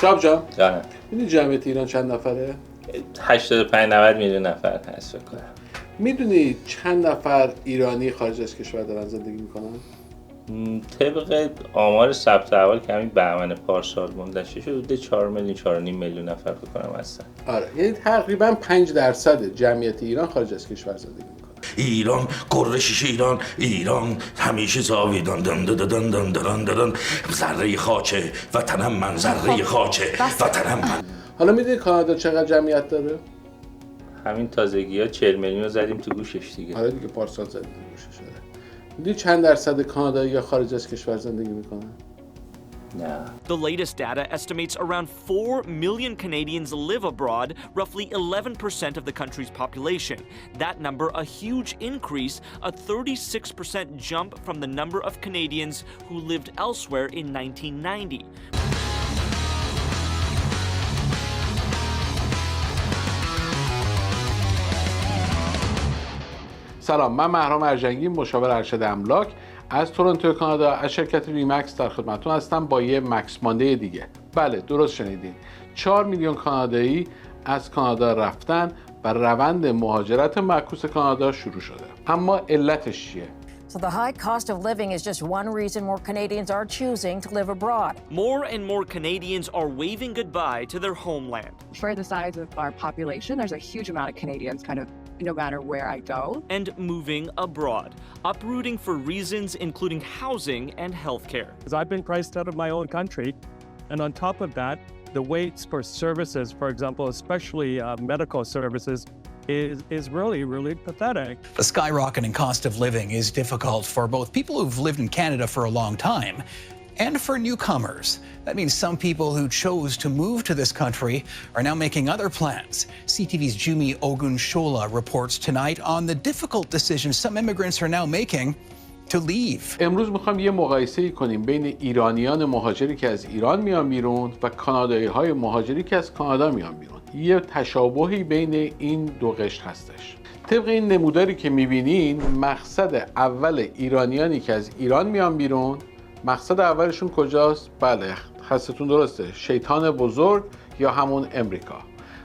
شاب جان جانم. میدونی جمعیت ایران چند نفره؟ 85-90 میلیون نفر هست فکر کنم. میدونی چند نفر ایرانی خارج از کشور دارن زندگی میکنن؟ طبق آمار ثبت احوال که همین بهمن پارسال منتشر شده بوده 4 میلیون 4.5 میلیون نفر فکر کنم هستن. آره، یعنی تقریبا 5% جمعیت ایران خارج از کشور زندگی میکنه. ایران قره شیشه ایران همیشه زاویدان دن دن دن دن دن دن ذره خاکه وطنم من ذره خاکه وطنم من. حالا میدونی کانادا چقدر جمعیت داره؟ همین تازگی‌ها 40 میلیون رو زدیم تو گوشش دیگه. آره دیگه پارسال زدیم گوشش. شده. میدونی چند درصد کانادایی‌ها خارج از کشور زندگی میکنن؟ نه. The latest data estimates around 4 million Canadians live abroad, roughly 11% of the country's population. That number a huge increase, a 36% jump from the number of Canadians who lived elsewhere in 1990. سلام، من مهرام ارجنگی، مشاور ارشد املاک از تورنتو کانادا از شرکت ریمکس در خدمتتون هستم با یه مکس مانده دیگه. بله درست شنیدین، 4 میلیون کانادایی از کانادا رفتن و روند مهاجرت معکوس کانادا شروع شده. اما علتش چیه؟ So the high cost of living is just one reason more Canadians are choosing to live abroad. More and more Canadians are waving goodbye to their homeland. For the size of our population, there's a huge amount of Canadians kind of no matter where I go. And moving abroad, uprooting for reasons including housing and healthcare. Because I've been priced out of my own country, and on top of that, the waits for services, for example, especially medical services, is really pathetic. The skyrocketing cost of living is difficult for both people who've lived in Canada for a long time and for newcomers. That means some people who chose to move to this country are now making other plans. CTV's Jumi Ogunshola reports tonight on the difficult decisions some immigrants are now making to leave. امروز میخوام یه مقایسه کنیم بین ایرانیان مهاجری که از ایران میان بیرون و کانادایی‌های مهاجری که از کانادا میان بیرون. یه تشابهی بین این دو قشر هستش. طبق این نموداری که میبینین، مقصد اول ایرانیانی که از ایران میان بیرون، مقصد اولشون کجاست؟ بله، حدستون درسته، شیطان بزرگ یا همون امریکا.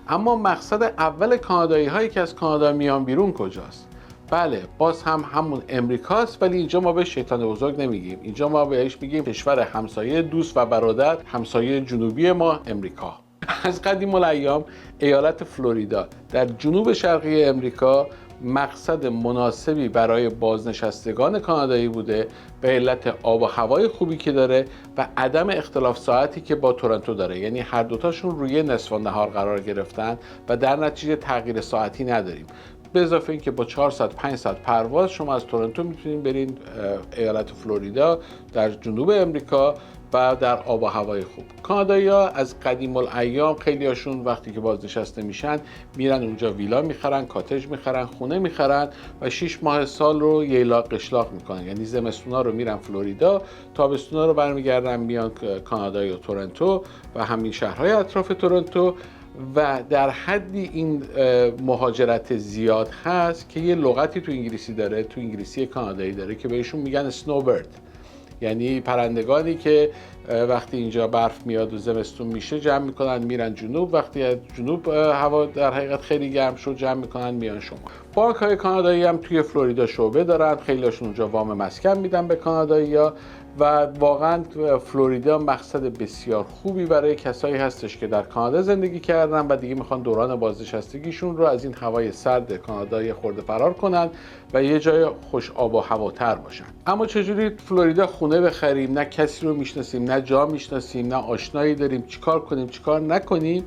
اما مقصد اول کانادایی هایی که از کانادا میان بیرون کجاست؟ بله، باز هم همون امریکاست، ولی اینجا ما به شیطان بزرگ نمیگیم. اینجا ما بهش میگیم کشور همسایه، دوست و برادر، همسایه جنوبی ما امریکا. از قدیم الایام ایالت فلوریدا در جنوب شرقی امریکا مقصد مناسبی برای بازنشستگان کانادایی بوده به علت آب و هوای خوبی که داره و عدم اختلاف ساعتی که با تورنتو داره. یعنی هر دوتاشون روی نصف النهار قرار گرفتن و در نتیجه تغییر ساعتی نداریم. به اضافه اینکه با 4 ساعت 5 ساعت پرواز شما از تورنتو میتونید برین ایالت فلوریدا در جنوب امریکا و در آب و هوای خوب. کانادایی‌ها از قدیم الایام خیلیاشون وقتی که بازنشسته میشن میرن اونجا ویلا میخرن، کاتج میخرن، خونه میخرن و 6 ماه سال رو ییلاق قشلاق میکنن. یعنی زمستونا رو میرن فلوریدا، تابستونا رو برمیگردن میان کانادا یا تورنتو و همین شهرهای اطراف تورنتو. و در حدی این مهاجرت زیاد هست که یه لغتی تو انگلیسی داره، تو انگلیسی کانادایی داره که بهشون میگن snowbird، یعنی پرندگانی که وقتی اینجا برف میاد و زمستون میشه جمع میکنن میرن جنوب، وقتی از جنوب هوا در حقیقت خیلی گرم شد جمع میکنن میان شما. بانک های کانادایی هم توی فلوریدا شعبه دارن، خیلیاشون اونجا وام مسکن میدن به کانادایی‌ها و واقعا فلوریدا مقصد بسیار خوبی برای کسایی هستش که در کانادا زندگی کردن و دیگه میخوان دوران بازنشستگیشون رو از این هوای سرد کانادا یه خورده فرار کنن و یه جای خوش آب و هواتر باشن. اما چجوری فلوریدا خونه بخریم؟ نه کسی رو میشناسیم، نه جا میشناسیم، نه آشنایی داریم، چیکار کنیم چیکار نکنیم؟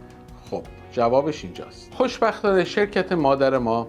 خب جوابش اینجاست. خوشبختانه شرکت مادر ما،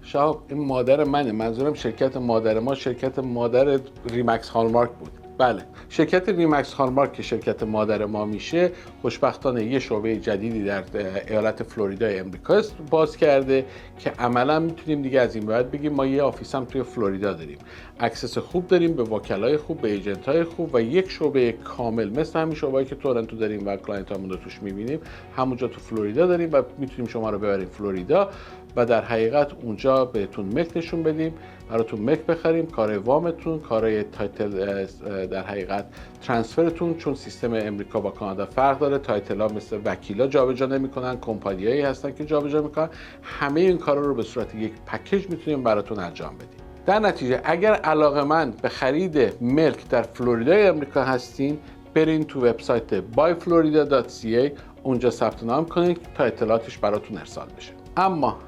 شهاب این مادر منه، منظورم شرکت مادر ما شرکت مادر ریمکس هالمارک بود. بله، شرکت ریمکس هالمارک که شرکت مادر ما میشه، خوشبختانه یه شعبه جدیدی در ایالت فلوریدا امریکا باز کرده که عملا میتونیم دیگه از این بعد بگیم ما یه آفیس هم توی فلوریدا داریم، اکسس خوب داریم به وکلای خوب، به ایجنت‌های خوب و یک شعبه کامل مثل همین شعبه‌ای که تورنتو داریم و کلاینتامون رو توش می‌بینیم همونجا تو فلوریدا داریم و میتونیم شما رو ببریم فلوریدا و در حقیقت اونجا بهتون ملک نشون بدیم، براتون ملک بخریم، کار وامتون، کارهای تایتل، در حقیقت ترانسفرتون، چون سیستم امریکا با کانادا فرق داره، تایتل‌ها مثل وکیلا جابجا نمی‌کنن، کمپانیایی هستن که جابجا می‌کنن. همه این کارا رو به صورت یک پکیج میتونیم براتون انجام بدیم. در نتیجه اگر علاقه‌مند به خرید ملک در فلوریدای امریکا هستین، برین تو وبسایت buyflorida.ca، اونجا ثبت نام کنید تا اطلاعاتش براتون ارسال بشه. اما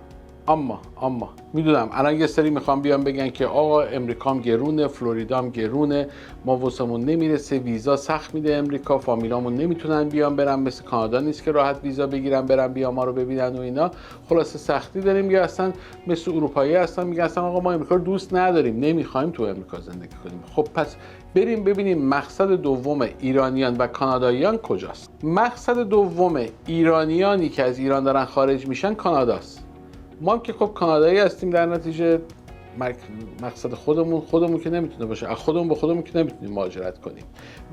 میدونم الان یه سری میخوام بیان بگن که آقا امریکام گرونه، فلوریدام گرونه، ما واسمون نمیرسه، ویزا سخت میده امریکا، فامیلامون نمیتونن بیان برن، مثل کانادا نیست که راحت ویزا بگیرن برن بیان ما رو ببینن و اینا، خلاصه سختی داریم. یا اصلا مثل اروپایی هستن میگن اصلا آقا ما امریکا رو دوست نداریم، نمیخوایم تو امریکا زندگی کنیم. خب پس بریم ببینیم مقصد دوم ایرانیان و کاناداییان کجاست. مقصد دوم ایرانیانی که از ایران دارن خارج میشن کاناداست. ما هم که خب کانادایی هستیم، در نتیجه مقصد خودمون که نمیتونه باشه، از خودمون به خودمون که نمیتونیم مهاجرت کنیم.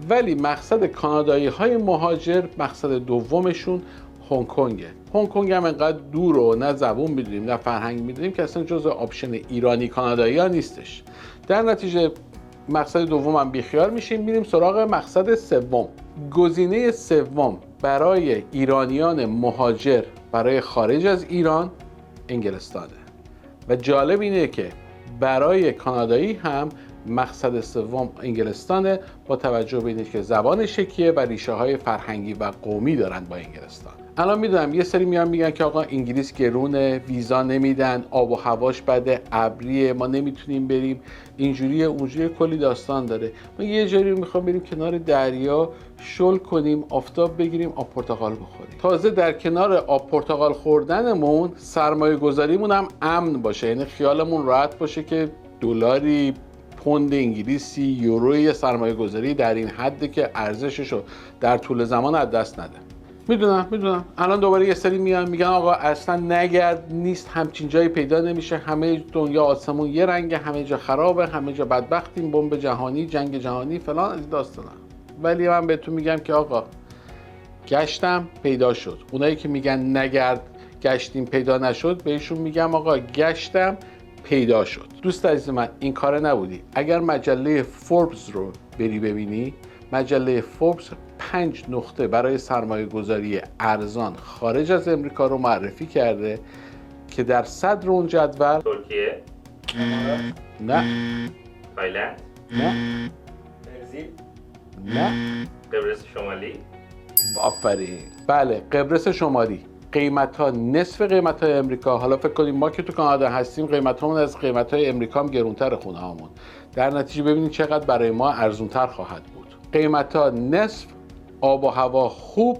ولی مقصد کانادایی های مهاجر، مقصد دومشون هنگ کنگه. هنگ کنگ هم انقدر دور و نه زبون میدونیم نه فرهنگ میدونیم که اصلا جزء آپشن ایرانی کانادایی ها نیستش. در نتیجه مقصد دوم هم بیخیال میشیم، میریم سراغ مقصد سوم. گزینه سوم برای ایرانیان مهاجر برای خارج از ایران انگلستانه. و جالب اینه که برای کانادایی هم مقصد سوم انگلستانه، با توجه به اینکه که زبانش یکیه و ریشه های فرهنگی و قومی دارن با انگلستان. الان میدونم یه سری میان میگن که آقا انگلیس گرونه، ویزا نمیدن، آب و هواش بده، ابریه، ما نمیتونیم بریم، اینجوریه اونجوریه، کلی داستان داره. ما یه جایی میخوام بریم کنار دریا شل کنیم، آفتاب بگیریم، آب پرتقال بخوریم. تازه در کنار آب پرتقال خوردنمون سرمایه گذاریمون هم امن باشه، یعنی خیالمون راحت باشه که دلاری، پوند انگلیسی، یوروی سرمایه گذاری در این حده که ارزششو در طول زمان از دست نده. میدونم الان دوباره یه سری میگن آقا اصلا نگرد، نیست، همچین جایی پیدا نمیشه، همه دنیا آسمون یه رنگه، همه جا خرابه، همه جا بدبختیم، بمب جهانی، جنگ جهانی فلان، از داستانا. ولی من بهتون میگم که آقا گشتم پیدا شد. اونایی که میگن نگرد گشتیم پیدا نشد، بهشون میگم آقا گشتم پیدا شد. دوست عزیز من، این کاره نبودی. اگر مجله فوربس رو بری ببینی، مجله فوربس 5 نقطه برای سرمایه گذاری ارزان خارج از امریکا رو معرفی کرده که در صدر اون جدول ترکیه؟ نه. تایلند؟ نه. برزیل؟ نه. قبرس شمالی؟ آفرین. بله، قبرس شمالی. قیمت ها نصف قیمت های امریکا. حالا فکر کنیم ما که تو کانادا هستیم قیمت هامون از قیمت های امریکا هم گرونتر خونه هامون. در نتیجه ببینید چقدر برای ما ارزونتر خواهد بود. قیمت ها نصف، آب و هوا خوب،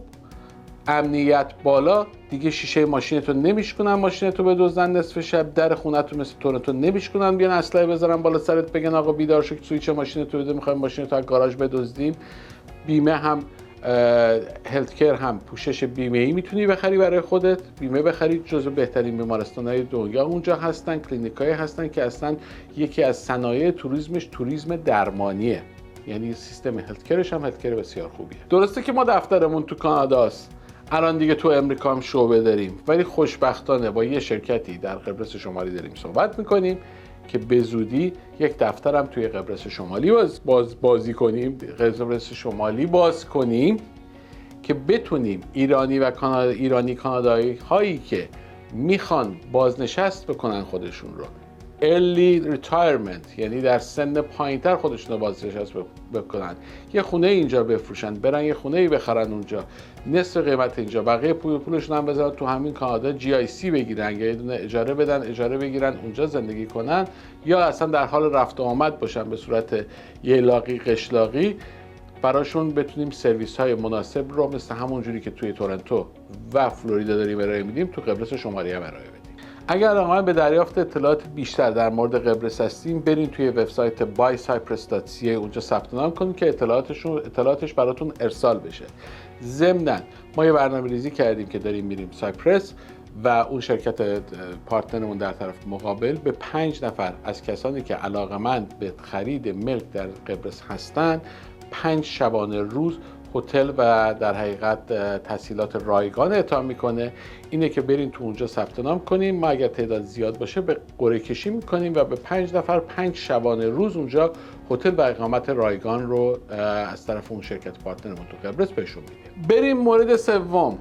امنیت بالا، دیگه شیشه ماشینتو نمیشکنن، ماشینتو بدزدن نصف شب، در خونتو مثل تورنتو نمیشکنن، بیان اسلحه بذارن بالا سرت بگن آقا بیدار شو که سویچ ماشینتو بده، میخوایم ماشینتو از گاراژ بدزدیم. بیمه هم هلت کیر هم پوشش بیمه‌ای میتونی بخری برای خودت، بیمه بخرید، جزو بهترین بیمارستان‌های دنیا اونجا هستن، کلینیکایی هستن که اصلا یکی از صنایع توریسمش توریسم درمانیه، یعنی سیستم هلت کیرش هم هلت کیر بسیار خوبیه. درسته که ما دفترمون تو کاناداست، الان دیگه تو امریکا هم شعبه داریم، ولی خوشبختانه با یه شرکتی در قبرس شمالی داریم صحبت میکنیم که به زودی یک دفترم توی قبرس شمالی بازی کنیم، قبرس شمالی باز کنیم که بتونیم ایرانی کانادایی هایی که میخوان بازنشست بکنن خودشون رو، early retirement، یعنی در سن پایینتر خودشون رو بازنشست بکنن، یه خونه اینجا بفروشن، برن یه خونه ای بخرن اونجا، نصف قیمت اینجا، بقیه پولشون هم بذارن تو همین کانادا GIC بگیرن یا یه دونه اجاره بدن، اجاره بگیرن اونجا زندگی کنن، یا اصلا در حال رفت و آمد باشن به صورت یه لاقی قشلاقی، براشون بتونیم سرویس های مناسب رو مثل همون جوری که توی تورنتو و فلوریدا داریم ارائه میدیم تو قبرس شمالی هم ارائه بدیم. اگر علاقه‌مند به دریافت اطلاعات بیشتر در مورد قبرس هستیم، برین توی وبسایت buycyprus.ca، اونجا ثبت نام کنید که اطلاعاتش براتون ارسال بشه. ضمناً ما یه برنامه‌ریزی کردیم که داریم میریم سایپرس و اون شرکت پارتنرمون در طرف مقابل به 5 نفر از کسانی که علاقه‌مند به خرید ملک در قبرس هستن 5 شبانه روز هتل و در حقیقت تسهیلات رایگان اعطا میکنه اینه که برین تو اونجا ثبت نام کنیم. ما اگر تعداد زیاد باشه به قرعه کشی میکنیم و به 5 نفر 5 شبانه روز اونجا هتل و اقامت رایگان رو از طرف اون شرکت پارتنرمون تو قبرس بهشون میدیم. بریم مورد سوم.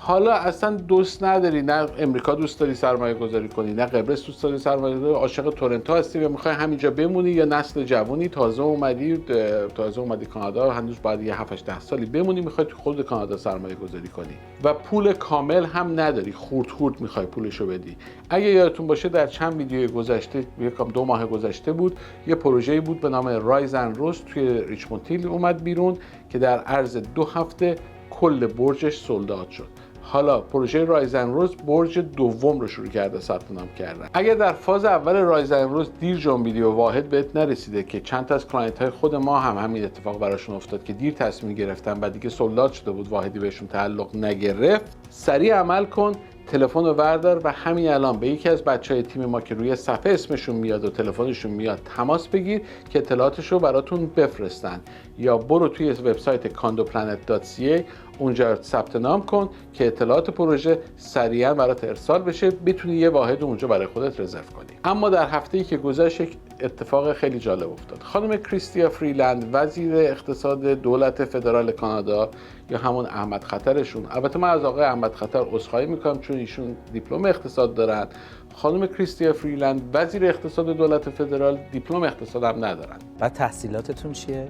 حالا اصلا دوست نداری، نه امریکا دوست داری سرمایه گذاری کنی، نه قبرس دوست داری سرمایه گذاری، عاشق تورنتو هستی و میخوای همینجا بمونی، یا نسل جوانی تازه اومدی کانادا، هنوز باید یه 7-10 سالی بمونی، میخوای تو خود کانادا سرمایه گذاری کنی و پول کامل هم نداری، خورد میخوای پولشو بدی. اگه یادتون باشه در چند ویدیوی گذشته، یکم 2 ماه گذشته بود، یه پروژه‌ای بود به نام رایز اند روز توی ریچموند هیل اومد بیرون که در عرض 2 هفته کل برجش سولداد شد. حالا پروژه رایز اند روز برج دوم رو شروع کرده ثبت نام کردن. اگر در فاز اول رایز اند روز دیر جنبیدی و واحد بهت نرسیده که چند تا از کلاینت های خود ما هم همین اتفاق براشون افتاد که دیر تصمیم گرفتن و دیگه سولداد شده بود، واحدی بهشون تعلق نگرفت، سریع عمل کن، تلفن رو وردار و همین الان به یکی از بچهای تیم ما که روی صفحه اسمشون میاد و تلفنشون میاد تماس بگیر که اطلاعاتش رو براتون بفرستن، یا برو توی وبسایت condoplanet.ca اونجا ثبت نام کن که اطلاعات پروژه سریعا برات ارسال بشه، بتونی یه واحد اونجا برای خودت رزرو کنی. اما در هفته‌ای که گذشت یک اتفاق خیلی جالب افتاد. خانم کریستیا فریلند، وزیر اقتصاد دولت فدرال کانادا، یا همون احمد خطرشون، البته من از آقای احمد خطر عذرخواهی میکنم چون ایشون دیپلم اقتصاد دارن، خانم کریستیا فریلند وزیر اقتصاد دولت فدرال دیپلم اقتصاد هم ندارن. و تحصیلاتتون چیه؟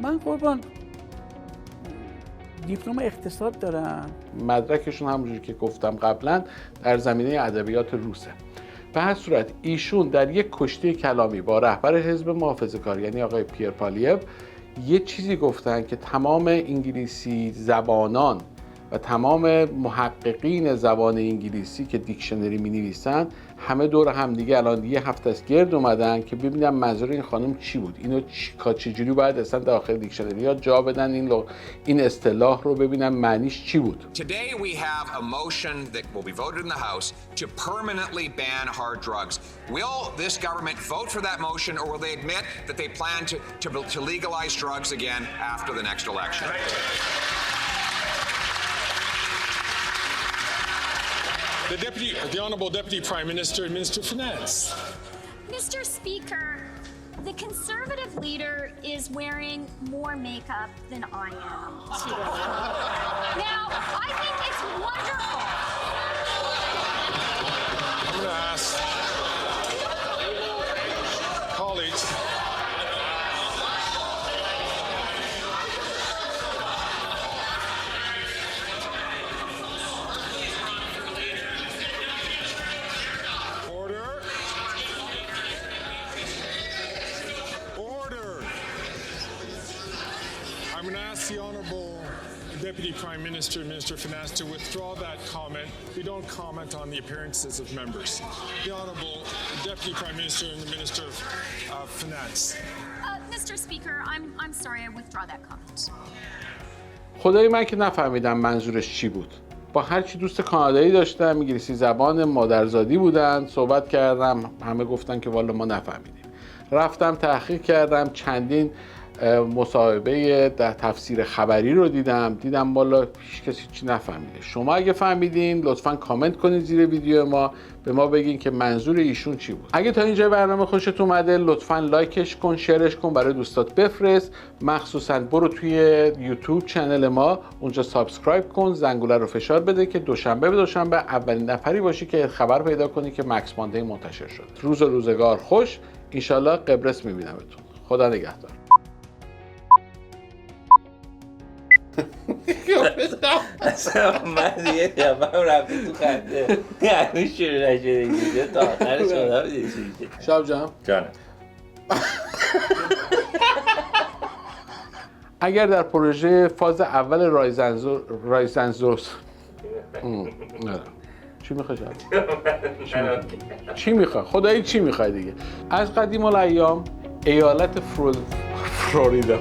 من قربان دیپلم اقتصاد دارم. مدرکشون همونجوری که گفتم قبلا در زمینه ادبیات روسه. به هر صورت ایشون در یک کشتی کلامی با رهبر حزب محافظه‌کار یعنی آقای پیر پالیو یه چیزی گفتن که تمام انگلیسی زبانان و تمام محققین زبان انگلیسی که دیکشنری می‌نویسن همه دور هم دیگه الان یه هفته است گرد اومدن که ببینن منظور این خانم چی بود، اینو چجوری باید اصلا داخل دیکشنری ها جا بدن، این اصطلاح رو ببینن معنیش چی بود. Today we have a motion that will be voted in the House to permanently ban hard drugs. Will this government vote for that motion, or will they admit that they plan to legalize drugs again after the next election? The Honourable Deputy Prime Minister and Minister of Finance. Mr. Speaker, the Conservative leader is wearing more makeup than I am today. Now, I think it's wonderful. I'm going to ask colleagues. I'm going to ask the Honourable Deputy Prime Minister and Minister of Finance to withdraw that comment. We don't comment on the appearances of members. The Honourable Deputy Prime Minister and the Minister of Finance. Mr. Speaker, I'm sorry, I withdraw that comment. خدای من که نفهمیدم منظورش چی بود. با هر چی دوست کانادایی داشتم، انگلیسی زبان مادرزادی بودن، صحبت کردم، همه گفتن که والا ما نفهمیدیم. رفتم تحقیق کردم، چندین مصاحبه در تفسیر خبری رو دیدم والا هیچ کسی چی نفهمیده. شما اگه فهمیدین لطفاً کامنت کنید زیر ویدیو ما، به ما بگین که منظور ایشون چی بود. اگه تا اینجا برنامه خوشت اومده لطفاً لایکش کن، شیرش کن، برای دوستات بفرست، مخصوصاً برو توی یوتیوب چنل ما اونجا سابسکرایب کن، زنگوله رو فشار بده که دوشنبه به دوشنبه اولین نفری باشی که خبر پیدا کنی که مکس ماندی منتشر شد. روز و روزگار خوش، ان شاءالله قبرس میبینمتون. خدا نگهدار. اصلا من دیگه دفعه رفتی تو خنده یعنی شروع نشده دیگه تا آخرش شده دیگه. شب جانم اگر در پروژه فاز اول رایزنزورس چی میخوای چی میخوای خدایی چی میخوای دیگه از قدیم الایام ایالت فلوریدا